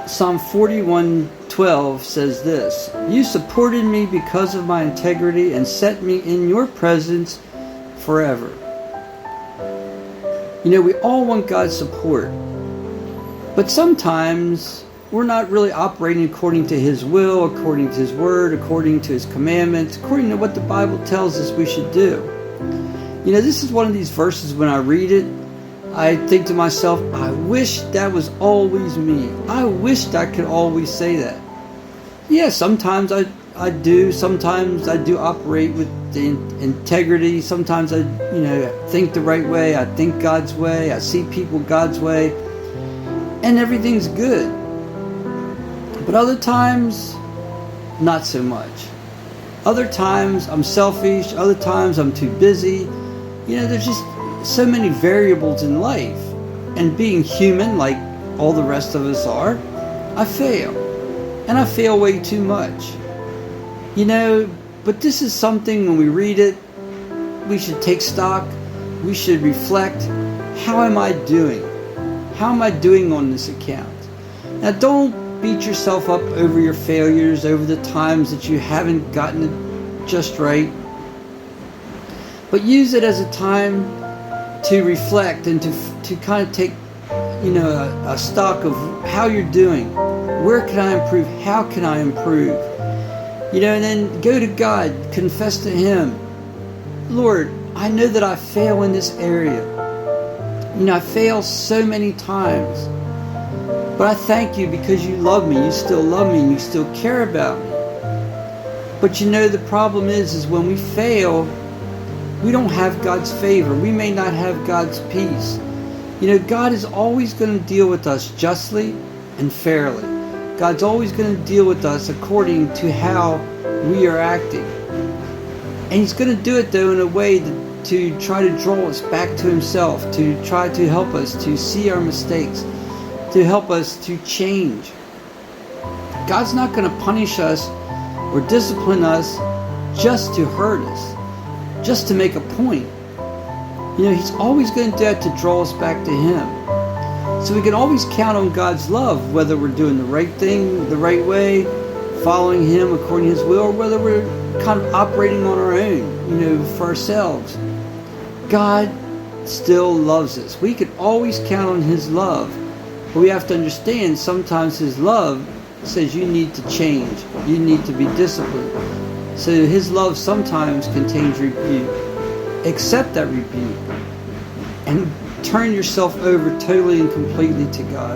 Psalm 41:12 says this: "You supported me because of my integrity and set me in your presence forever." We all want God's support, but sometimes we're not really operating according to His will, according to His word, according to His commandments, according to what the Bible tells us we should do. This is one of these verses when I read it, I think to myself, I wish that was always me. I wished I could always say that. Yeah, sometimes I do. Sometimes I do operate with the integrity. Sometimes I, think the right way. I think God's way. I see people God's way. And everything's good. But other times, not so much. Other times I'm selfish. Other times I'm too busy. There's just so many variables in life, and being human like all the rest of us are, I fail, and I fail way too much. But this is something, when we read it, we should take stock, we should reflect. How am I doing? How am I doing on this account? Now, don't beat yourself up over your failures, over the times that you haven't gotten it just right, but use it as a time to reflect and to kind of take a stock of how you're doing. Where can I improve? How can I improve? And then go to God, confess to Him, Lord, I know that I fail in this area. I fail so many times, but I thank you because you love me. You still love me and you still care about me. But the problem is when we fail, we don't have God's favor. We may not have God's peace. God is always going to deal with us justly and fairly. God's always going to deal with us according to how we are acting. And He's going to do it, though, in a way to try to draw us back to Himself, to try to help us to see our mistakes, to help us to change. God's not going to punish us or discipline us just to hurt us, just to make a point. He's always going to do that to draw us back to Him. So we can always count on God's love, whether we're doing the right thing the right way, following Him according to His will, or whether we're kind of operating on our own, for ourselves. God still loves us. We can always count on His love. But we have to understand sometimes His love says you need to change. You need to be disciplined. So His love sometimes contains rebuke. Accept that rebuke and turn yourself over totally and completely to God.